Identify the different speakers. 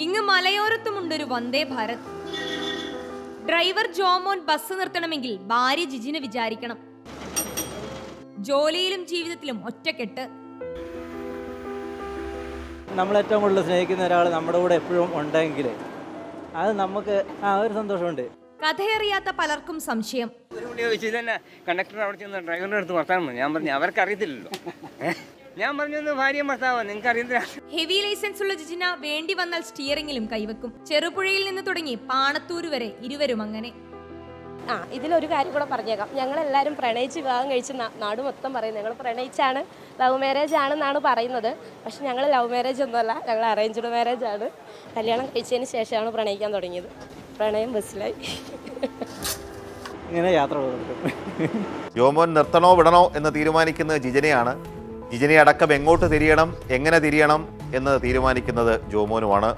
Speaker 1: ഇങ്ങ് മലയോരത്തുമുണ്ടൊരു Vande Bharat. Driver Jomon bus നിർത്തണമെങ്കിൽ ഭാര്യ ജിജിനെ വിചാരിക്കണം. ജോലിയിലും ജീവിതത്തിലും ഒറ്റക്കെട്ട്.
Speaker 2: നമ്മളേറ്റവും കൂടുതൽ സ്നേഹിക്കുന്ന ഒരാൾ നമ്മുടെ കൂടെ എപ്പോഴും ഉണ്ടെങ്കിൽ അത് നമുക്ക് ഒരു സന്തോഷമുണ്ട്.
Speaker 1: കഥയറിയാത്ത പലർക്കും സംശയം.
Speaker 3: ഒരു കുട്ടി ചോദിച്ചു തന്നെ കണ്ടക്ടർ അവിടെ ചെന്ന് ഡ്രൈവറിൻ്റെ അടുത്ത് വർത്താനം പറഞ്ഞു. ഞാൻ പറഞ്ഞു അവർക്ക് അറിയത്തില്ലല്ലോ. ഞാൻ പറഞ്ഞു ഭാര്യ ഭർത്താവോ നിങ്ങൾക്ക് അറിയത്തില്ല.
Speaker 1: ഹെവി ലൈസൻസ് ഉള്ള ജിജിന വേണ്ടി വന്നാൽ സ്റ്റിയറിംഗിലും കൈവെക്കും. ചെറുപുഴയിൽ നിന്ന് തുടങ്ങി പാണത്തൂര് വരെ ഇരുവരും അങ്ങനെ.
Speaker 4: ഇതിലൊരു കാര്യം കൂടെ പറഞ്ഞേക്കാം. ഞങ്ങളെല്ലാവരും പ്രണയിച്ച് വിവാഹം കഴിച്ച് നാട് മൊത്തം പറയുന്നത് ഞങ്ങൾ പ്രണയിച്ചാണ്, ലവ് മാരേജ് ആണെന്നാണ് പറയുന്നത്. പക്ഷെ ഞങ്ങൾ ലവ് മാരേജ് ഒന്നുമല്ല, ഞങ്ങൾ അറേഞ്ച്ഡ് മാരേജ് ആണ്. കല്യാണം കഴിച്ചതിന് ശേഷമാണ് പ്രണയിക്കാൻ തുടങ്ങിയത്. പ്രണയം ബസ്സിലായി
Speaker 2: ഇങ്ങനെ യാത്ര പോകുന്നുണ്ട്.
Speaker 5: ജോമോൻ നിർത്തണോ വിടണോ എന്ന് തീരുമാനിക്കുന്നത് ജിജനയാണ്. ജിജനെ അടക്കം എങ്ങോട്ട് തിരിയണം, എങ്ങനെ തിരിയണം എന്ന് തീരുമാനിക്കുന്നത് ജോമോനുമാണ്.